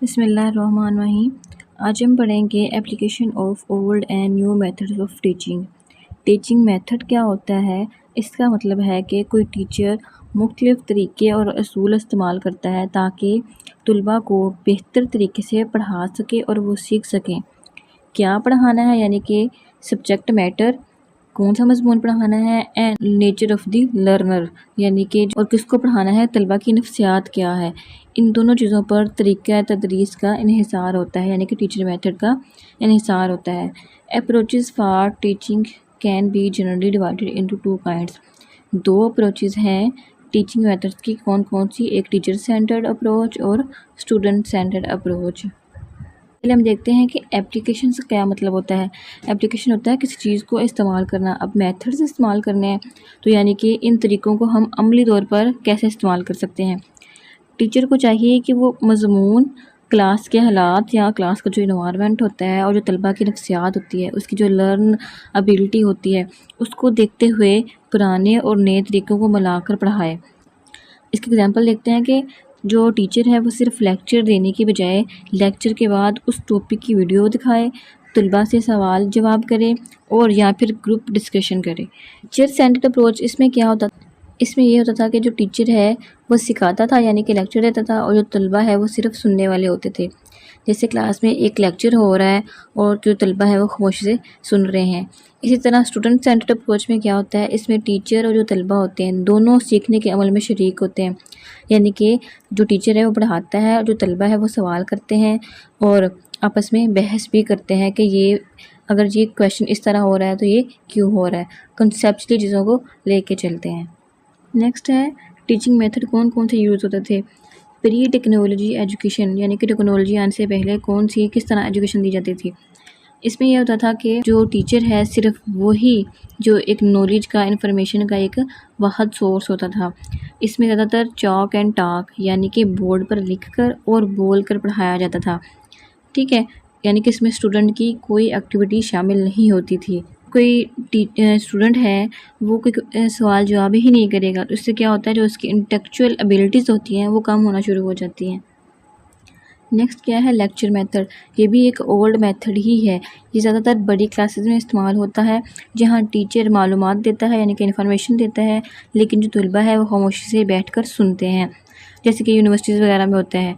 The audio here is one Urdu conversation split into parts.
بسم اللہ الرحمن الرحیم۔ آج ہم پڑھیں گے application of old and new method of teaching. Teaching method کیا ہوتا ہے؟ اس کا مطلب ہے کہ کوئی ٹیچر مختلف طریقے اور اصول استعمال کرتا ہے تاکہ طلباء کو بہتر طریقے سے پڑھا سکے اور وہ سیکھ سکیں۔ کیا پڑھانا ہے یعنی کہ سبجیکٹ میٹر، کون سا مضمون پڑھانا ہے، and nature of the learner یعنی کہ اور کس کو پڑھانا ہے، طلباء کی نفسیات کیا ہے۔ ان دونوں چیزوں پر طریقہ تدریس کا انحصار ہوتا ہے یعنی کہ ٹیچر میتھڈ کا انحصار ہوتا ہے۔ Approaches for teaching can be generally divided into two kinds. دو اپروچز ہیں ٹیچنگ میتھڈ کی، کون سی؟ ایک ٹیچر سینٹرڈ اپروچ اور اسٹوڈنٹ سینٹرڈ اپروچ۔ پہلے ہم دیکھتے ہیں کہ اپلیکیشن سے کیا مطلب ہوتا ہے۔ اپلیکیشن ہوتا ہے کسی چیز کو استعمال کرنا۔ اب میتھڈز استعمال کرنے ہیں تو یعنی کہ ان طریقوں کو ہم عملی طور پر کیسے استعمال کر سکتے ہیں۔ ٹیچر کو چاہیے کہ وہ مضمون، کلاس کے حالات یا کلاس کا جو انوائرمنٹ ہوتا ہے اور جو طلباء کی نفسیات ہوتی ہے، اس کی جو لرن ابیلٹی ہوتی ہے، اس کو دیکھتے ہوئے پرانے اور نئے طریقوں کو ملا کر پڑھائے۔ اس کی اگزامپل دیکھتے ہیں کہ جو ٹیچر ہے وہ صرف لیکچر دینے کی بجائے لیکچر کے بعد اس ٹاپک کی ویڈیو دکھائے، طلباء سے سوال جواب کرے اور یا پھر گروپ ڈسکشن کرے۔ ٹیچر سینٹرڈ اپروچ اس میں کیا ہوتا؟ اس میں یہ ہوتا تھا کہ جو ٹیچر ہے وہ سکھاتا تھا یعنی کہ لیکچر دیتا تھا، اور جو طلباء ہے وہ صرف سننے والے ہوتے تھے۔ جیسے کلاس میں ایک لیکچر ہو رہا ہے اور جو طلباء ہے وہ خاموشی سے سن رہے ہیں۔ اسی طرح اسٹوڈنٹ سینٹرڈ اپروچ میں کیا ہوتا ہے، اس میں ٹیچر اور جو طلباء ہوتے ہیں دونوں سیکھنے کے عمل میں شریک ہوتے ہیں، یعنی کہ جو ٹیچر ہے وہ پڑھاتا ہے اور جو طلباء ہے وہ سوال کرتے ہیں اور آپس میں بحث بھی کرتے ہیں کہ یہ اگر یہ کویشچن اس طرح ہو رہا ہے تو یہ کیوں ہو رہا ہے، کنسیپچولی چیزوں کو لے کے چلتے ہیں۔ نیکسٹ ہے ٹیچنگ میتھڈ کون سے یوز ہوتے تھے۔ پری ٹیکنالوجی ایجوکیشن یعنی کہ ٹیکنالوجی آنے سے پہلے کس طرح ایجوکیشن دی جاتی تھی۔ اس میں یہ ہوتا تھا کہ جو ٹیچر ہے صرف وہی جو ایک نالج کا، انفارمیشن کا ایک واحد سورس ہوتا تھا۔ اس میں زیادہ تر چاک اینڈ ٹاک یعنی کہ بورڈ پر لکھ کر اور بول کر پڑھایا جاتا تھا، ٹھیک ہے، یعنی کہ اس میں اسٹوڈنٹ کی کوئی ایکٹیویٹی شامل نہیں ہوتی تھی۔ کوئی اسٹوڈنٹ ہے وہ کوئی سوال جواب ہی نہیں کرے گا تو اس سے کیا ہوتا ہے، جو اس کی انٹلیکچوئل ابیلٹیز ہوتی ہیں وہ کم ہونا شروع ہو جاتی ہیں۔ نیکسٹ کیا ہے، لیکچر میتھڈ۔ یہ بھی ایک اولڈ میتھڈ ہی ہے۔ یہ زیادہ تر بڑی کلاسز میں استعمال ہوتا ہے جہاں ٹیچر معلومات دیتا ہے یعنی کہ انفارمیشن دیتا ہے، لیکن جو طلباء ہے وہ خاموشی سے بیٹھ کر سنتے ہیں، جیسے کہ یونیورسٹیز وغیرہ میں ہوتا ہے،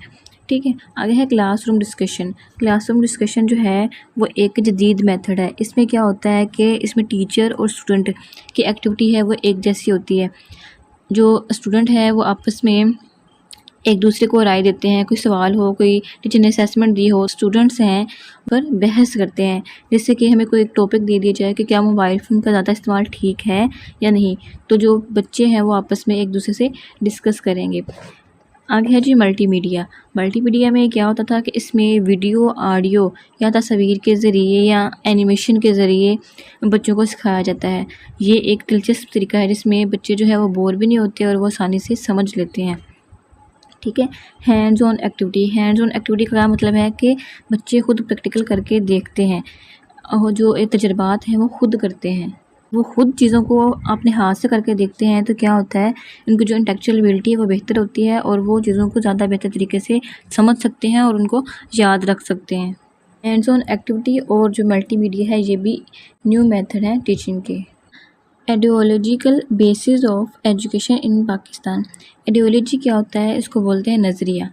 ٹھیک ہے۔ آگے ہے class room discussion. Class room discussion جو ہے وہ ایک جدید میتھڈ ہے۔ اس میں کیا ہوتا ہے کہ اس میں ٹیچر اور اسٹوڈنٹ کی ایکٹیویٹی ہے وہ ایک جیسی ہوتی ہے۔ جو اسٹوڈنٹ ہے وہ آپس میں ایک دوسرے کو رائے دیتے ہیں، کوئی سوال ہو، کوئی ٹیچر نے اسیسمنٹ دی ہو، اسٹوڈنٹس ہیں پر بحث کرتے ہیں، جیسے کہ ہمیں کوئی ٹاپک دے دیا جائے کہ کیا موبائل فون کا زیادہ استعمال ٹھیک ہے یا نہیں، تو جو بچے ہیں وہ آپس میں ایک دوسرے سے ڈسکس کریں گے۔ آگے ہے جی ملٹی میڈیا۔ ملٹی میڈیا میں کیا ہوتا تھا کہ اس میں ویڈیو، آڈیو یا تصویر کے ذریعے یا اینیمیشن کے ذریعے بچوں کو سکھایا جاتا ہے۔ یہ ایک دلچسپ طریقہ ہے جس میں بچے جو ہے وہ بور بھی نہیں ہوتے اور وہ آسانی سے سمجھ لیتے ہیں، ٹھیک ہے۔ Hands on activity. Hands on activity کا مطلب ہے کہ بچے خود پریکٹیکل کر کے دیکھتے ہیں، اور جو تجربات ہیں وہ خود کرتے ہیں، وہ خود چیزوں کو اپنے ہاتھ سے کر کے دیکھتے ہیں، تو کیا ہوتا ہے ان کی جو انٹلیکچوئل ابیلٹی ہے وہ بہتر ہوتی ہے اور وہ چیزوں کو زیادہ بہتر طریقے سے سمجھ سکتے ہیں اور ان کو یاد رکھ سکتے ہیں۔ ہینڈز آن ایکٹیویٹی اور جو ملٹی میڈیا ہے یہ بھی نیو میتھڈ ہیں ٹیچنگ کے۔ Ideological bases of education in Pakistan. Ideology کیا ہوتا ہے، اس کو بولتے ہیں نظریہ۔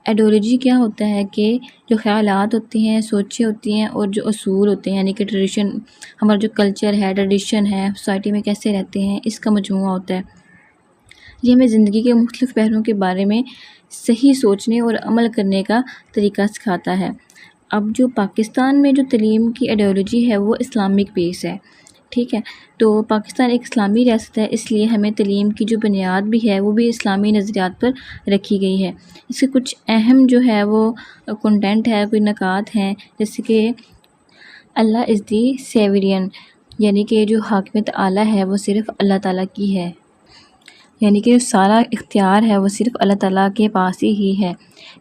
ایڈیولوجی کیا ہوتا ہے کہ جو خیالات ہوتے ہیں، سوچیں ہوتی ہیں اور جو اصول ہوتے ہیں یعنی کہ ٹریڈیشن، ہمارا جو کلچر ہے، ٹریڈیشن ہے، سوسائٹی میں کیسے رہتے ہیں، اس کا مجموعہ ہوتا ہے۔ یہ ہمیں زندگی کے مختلف پہلوؤں کے بارے میں صحیح سوچنے اور عمل کرنے کا طریقہ سکھاتا ہے۔ اب جو پاکستان میں جو تعلیم کی ایڈیولوجی ہے وہ اسلامک بیس ہے، ٹھیک ہے۔ تو پاکستان ایک اسلامی ریاست ہے، اس لیے ہمیں تعلیم کی جو بنیاد بھی ہے وہ بھی اسلامی نظریات پر رکھی گئی ہے۔ اس کے کچھ اہم جو ہے وہ کنٹینٹ ہے، کوئی نکات ہیں، جیسے کہ اللہ از دی سیورین، یعنی کہ جو حاکمیت اعلیٰ ہے وہ صرف اللہ تعالیٰ کی ہے، یعنی کہ جو سارا اختیار ہے وہ صرف اللہ تعالیٰ کے پاس ہی ہے۔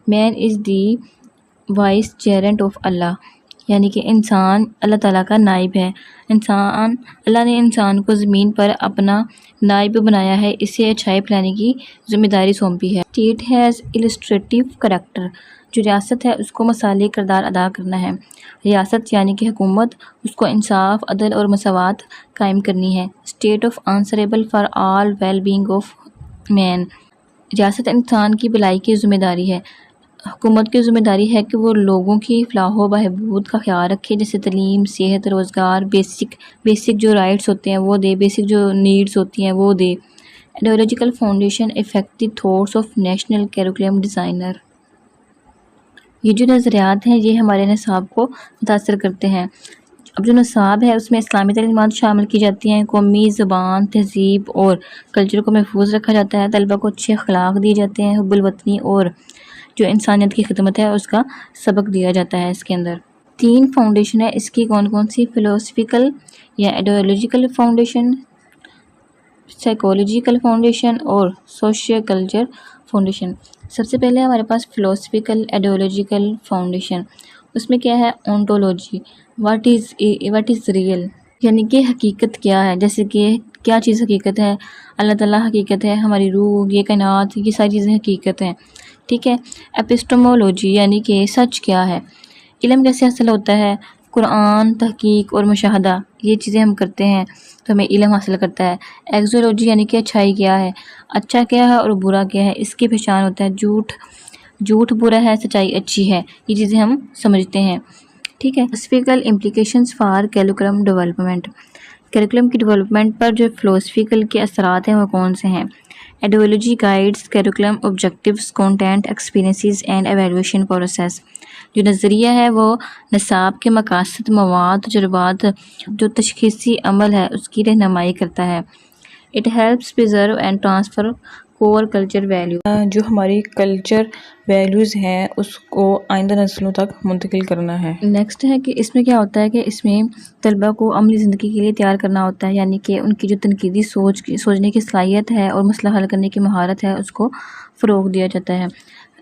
مین از دی وائس جیرنٹ آف اللہ، یعنی کہ انسان اللہ تعالیٰ کا نائب ہے۔ اللہ نے انسان کو زمین پر اپنا نائب بنایا ہے، اسے اچھائی پھیلانے کی ذمہ داری سونپی ہے۔ اسٹیٹ ہیز السٹریٹو کریکٹر، جو ریاست ہے اس کو مثالی کردار ادا کرنا ہے۔ ریاست یعنی کہ حکومت، اس کو انصاف، عدل اور مساوات قائم کرنی ہے۔ State of answerable for all well being of man, ریاست انسان کی بھلائی کی ذمہ داری ہے۔ حکومت کی ذمہ داری ہے کہ وہ لوگوں کی فلاح و بہبود کا خیال رکھے، جیسے تعلیم، صحت، روزگار، بیسک جو رائٹس ہوتے ہیں وہ دے، بیسک جو نیڈس ہوتی ہیں وہ دے۔ Ideological foundation affect the thoughts of national curriculum designer, یہ جو نظریات ہیں یہ ہمارے نصاب کو متاثر کرتے ہیں۔ اب جو نصاب ہے اس میں اسلامی تعلیمات شامل کی جاتی ہیں، قومی زبان، تہذیب اور کلچر کو محفوظ رکھا جاتا ہے، طلبہ کو اچھے اخلاق دیے جاتے ہیں، حب الوطنی اور جو انسانیت کی خدمت ہے اس کا سبق دیا جاتا ہے۔ اس کے اندر 3 فاؤنڈیشن ہے، اس کی کون سی؟ فلسفیکل یا آئیڈیالوجیکل فاؤنڈیشن، سائیکولوجیکل فاؤنڈیشن اور سوشل کلچر فاؤنڈیشن۔ سب سے پہلے ہمارے پاس فلسفیکل آئیڈیالوجیکل فاؤنڈیشن، اس میں کیا ہے؟ اونٹولوجی، واٹ از ریئل، یعنی کہ حقیقت کیا ہے، جیسے کہ کیا چیز حقیقت ہے؟ اللہ تعالیٰ حقیقت ہے، ہماری روح، یہ کائنات، یہ ساری چیزیں حقیقت ہیں، ٹھیک ہے۔ ایپسٹمولوجی یعنی کہ سچ کیا ہے، علم کیسے حاصل ہوتا ہے؟ قرآن، تحقیق اور مشاہدہ، یہ چیزیں ہم کرتے ہیں تو ہمیں علم حاصل کرتا ہے۔ ایکزولوجی یعنی کہ اچھائی کیا ہے، اچھا کیا ہے اور برا کیا ہے، اس کی پہچان ہوتا ہے۔ جھوٹ برا ہے، سچائی اچھی ہے، یہ چیزیں ہم سمجھتے ہیں، ٹھیک ہے۔ Philosophical implications for curriculum development, curriculum کی ڈیولپمنٹ پر جو فلسفیکل کے اثرات ہیں وہ کون سے ہیں؟ Ideology guides curriculum objectives, content, experiences and evaluation process, جو نظریہ ہے وہ نصاب کے مقاصد، مواد، تجربات، جو تشخیصی عمل ہے اس کی رہنمائی کرتا ہے۔ It helps preserve and transfer core culture value, جو ہماری کلچر ویلیوز ہیں اس کو آئندہ نسلوں تک منتقل کرنا ہے۔ نیکسٹ ہے کہ اس میں کیا ہوتا ہے کہ اس میں طلبہ کو عملی زندگی کے لیے تیار کرنا ہوتا ہے، یعنی کہ ان کی جو تنقیدی سوچنے کی صلاحیت ہے اور مسئلہ حل کرنے کی مہارت ہے اس کو فروغ دیا جاتا ہے۔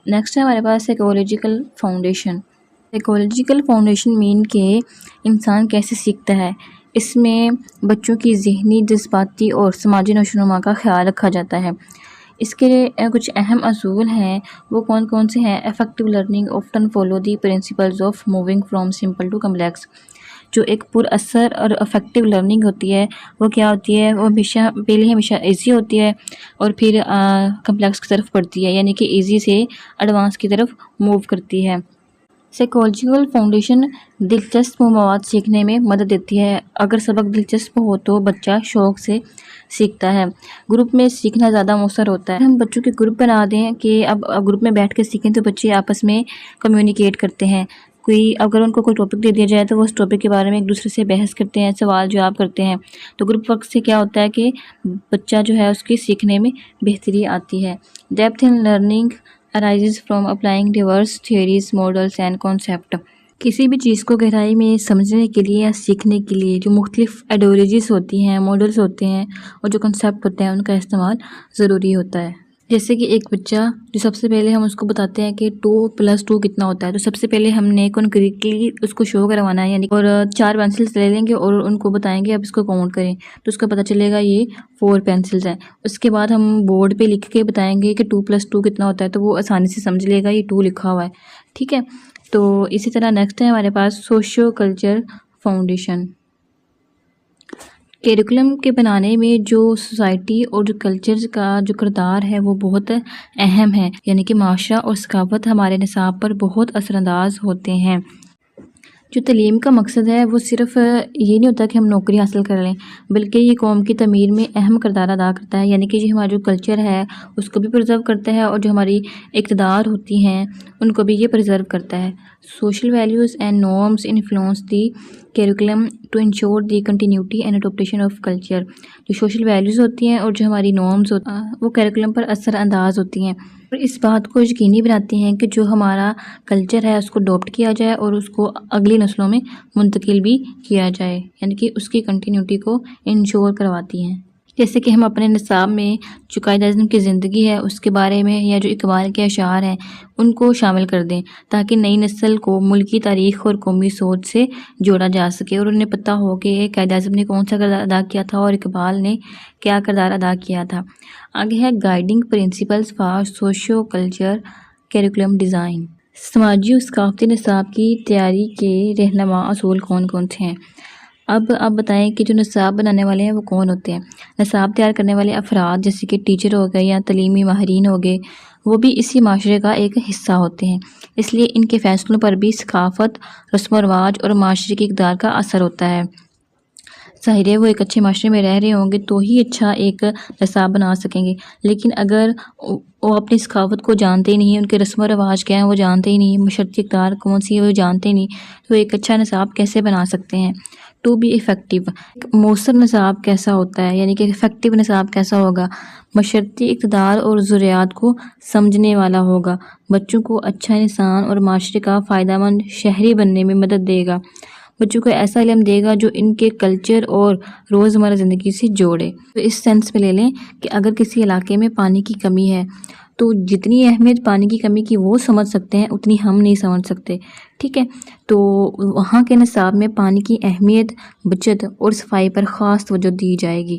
نیکسٹ ہے ہمارے پاس سائیکولوجیکل فاؤنڈیشن۔ سائیکولوجیکل فاؤنڈیشن مین کہ انسان کیسے سیکھتا ہے، اس میں بچوں کی ذہنی، جذباتی اور سماجی نشو و نما کا خیال رکھا جاتا ہے۔ اس کے کچھ اہم اصول ہیں، وہ کون سے ہیں؟ Effective learning often follow the principles of moving from simple to complex, جو ایک پر اثر اور افیکٹو لرننگ ہوتی ہے وہ کیا ہوتی ہے؟ وہ ہمیشہ ایزی ہوتی ہے اور پھر کمپلیکس کی طرف بڑھتی ہے، یعنی کہ ایزی سے ایڈوانس کی طرف موو کرتی ہے۔ سائیکولوجیکل فاؤنڈیشن دلچسپ مواد سیکھنے میں مدد دیتی ہے، اگر سبق دلچسپ ہو تو بچہ شوق سے سیکھتا ہے۔ گروپ میں سیکھنا زیادہ مؤثر ہوتا ہے، ہم بچوں کے گروپ بنا دیں کہ اب گروپ میں بیٹھ کے سیکھیں تو بچے آپس میں کمیونیکیٹ کرتے ہیں، اگر ان کو کوئی ٹاپک دے دیا جائے تو وہ اس ٹاپک کے بارے میں ایک دوسرے سے بحث کرتے ہیں، سوال جواب کرتے ہیں، تو گروپ ورک سے کیا ہوتا ہے کہ بچہ جو ہے اس کی سیکھنے میں بہتری آتی ہے۔ Depth in learning arises from applying diverse theories, models and concepts، کسی بھی چیز کو گہرائی میں سمجھنے کے لیے یا سیکھنے کے لیے جو مختلف آئیڈیالوجیز ہوتی ہیں، ماڈلز ہوتے ہیں اور جو کنسیپٹ ہوتے ہیں ان کا استعمال ضروری ہوتا ہے۔ جیسے کہ ایک بچہ جو سب سے پہلے ہم اس کو بتاتے ہیں کہ 2+2 کتنا ہوتا ہے، تو سب سے پہلے ہم نے کنکریٹلی اس کو شو کروانا ہے، یعنی اور 4 پینسلز لے لیں گے اور ان کو بتائیں گے اب اس کو کاؤنٹ کریں، تو اس کو پتہ چلے گا یہ 4 پینسلز ہیں۔ اس کے بعد ہم بورڈ پہ لکھ کے بتائیں گے کہ 2+2 کتنا ہوتا ہے، تو وہ آسانی سے سمجھ لے گا یہ 2 لکھا ہوا ہے، ٹھیک ہے۔ تو اسی طرح نیکسٹ ہے ہمارے پاس سوشیو کلچر فاؤنڈیشن۔ کیریکولم کے بنانے میں جو سوسائٹی اور جو کلچر کا جو کردار ہے وہ بہت اہم ہے، یعنی کہ معاشرہ اور ثقافت ہمارے نصاب پر بہت اثر انداز ہوتے ہیں۔ جو تعلیم کا مقصد ہے وہ صرف یہ نہیں ہوتا کہ ہم نوکری حاصل کر لیں، بلکہ یہ قوم کی تعمیر میں اہم کردار ادا کرتا ہے، یعنی کہ ہمارا جو کلچر ہے اس کو بھی پرزرو کرتا ہے اور جو ہماری اقتدار ہوتی ہیں ان کو بھی یہ پرزرو کرتا ہے۔ Social values and norms influence the curriculum to ensure the continuity and adaptation of culture, جو سوشل ویلیوز ہوتی ہیں اور جو ہماری نارمز ہوتی ہیں وہ کیریکولم پر اثر انداز ہوتی ہیں اور اس بات کو یقینی بناتی ہیں کہ جو ہمارا کلچر ہے اس کو اڈاپٹ کیا جائے اور اس کو اگلی نسلوں میں منتقل بھی کیا جائے، یعنی کہ اس کی کنٹینیوٹی کو انشور کرواتی ہیں۔ جیسے کہ ہم اپنے نصاب میں جو قائد اعظم کی زندگی ہے اس کے بارے میں یا جو اقبال کے اشعار ہیں ان کو شامل کر دیں، تاکہ نئی نسل کو ملکی تاریخ اور قومی سوچ سے جوڑا جا سکے اور انہیں پتہ ہو کہ قائد اعظم نے کون سا کردار ادا کیا تھا اور اقبال نے کیا کردار ادا کیا تھا۔ آگے ہے guiding principles for socio culture curriculum design. سماجی اور ثقافتی نصاب کی تیاری کے رہنما اصول کون کون سے ہیں؟ اب آپ بتائیں کہ جو نصاب بنانے والے ہیں وہ کون ہوتے ہیں؟ نصاب تیار کرنے والے افراد جیسے کہ ٹیچر ہو گئے یا تعلیمی ماہرین ہو گئے، وہ بھی اسی معاشرے کا ایک حصہ ہوتے ہیں، اس لیے ان کے فیصلوں پر بھی ثقافت، رسم و رواج اور معاشرے کی اقدار کا اثر ہوتا ہے۔ ظاہر ہے وہ ایک اچھے معاشرے میں رہ رہے ہوں گے تو ہی اچھا ایک نصاب بنا سکیں گے، لیکن اگر وہ اپنی ثقافت کو جانتے ہی نہیں، ان کے رسم و رواج کیا ہیں وہ جانتے ہی نہیں، معاشرتی اقدار کون سی ہے وہ جانتے ہی نہیں، تو ایک اچھا نصاب کیسے بنا سکتے ہیں؟ ٹو بی افیکٹو، مؤثر نصاب کیسا ہوتا ہے، یعنی کہ افیکٹو نصاب کیسا ہوگا؟ معاشرتی اقدار اور ضروریات کو سمجھنے والا ہوگا، بچوں کو اچھا انسان اور معاشرے کا فائدہ مند شہری بننے میں مدد دے گا، بچوں کو ایسا علم دے گا جو ان کے کلچر اور روزمرہ زندگی سے جوڑے۔ تو اس سینس میں لے لیں کہ اگر کسی علاقے میں پانی کی کمی ہے تو جتنی اہمیت پانی کی کمی کی وہ سمجھ سکتے ہیں اتنی ہم نہیں سمجھ سکتے، ٹھیک ہے؟ تو وہاں کے نصاب میں پانی کی اہمیت، بچت اور صفائی پر خاص توجہ دی جائے گی۔